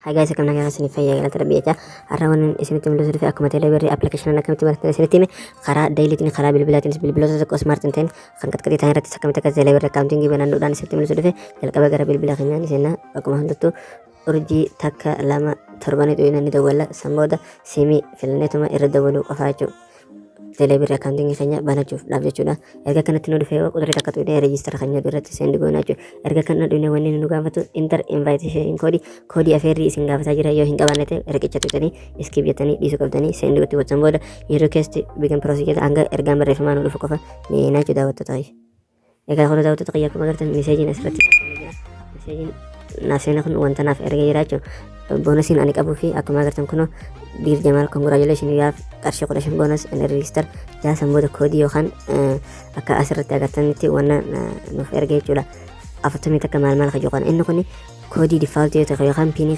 Hi guys, welcome to sini fayya galata rabbiya. Arrawan isini tumlu sirfi akuma teleberry application na kamti martana sini time khara daily tin khara bilbilatin bilbilosa ko smart tin kan kat kati tayra tis kamta ka teleberry accounting gibanan dan sini tumlu sirfi yalqa bagara bilbilakhinya sina akuma hantu urji takka lama torbani to ina ni dawala samboda simi filnetuma irdawalu qafachu teleberry accounting khanya banachuf labjachuda erga kanati notifier qudri takatu ide register khanya durati send gonachu erga kanna dune wani nu gafatu inter invitation kodi aferi isin gafata jira yo hinga banete ergichatu tani iskibiyatani disu kabtani send goti watsamboda you request begin procedure anga erga marefamanu du fokofa ni nachu dawatu tay ega kholo dawatu taqiya kuma gartan message nasrati message nasena kun wanta naf erga jirachu bonusin anik abu fi akuma gartan kuno dir jamal congratulations you have karshe qodashan bonus and register ja samboda kodi yo khan aka asrati agartan ti wana no erga chula afatami takamal mal khajuqan inno kuni kodi default yo taqiya khan pini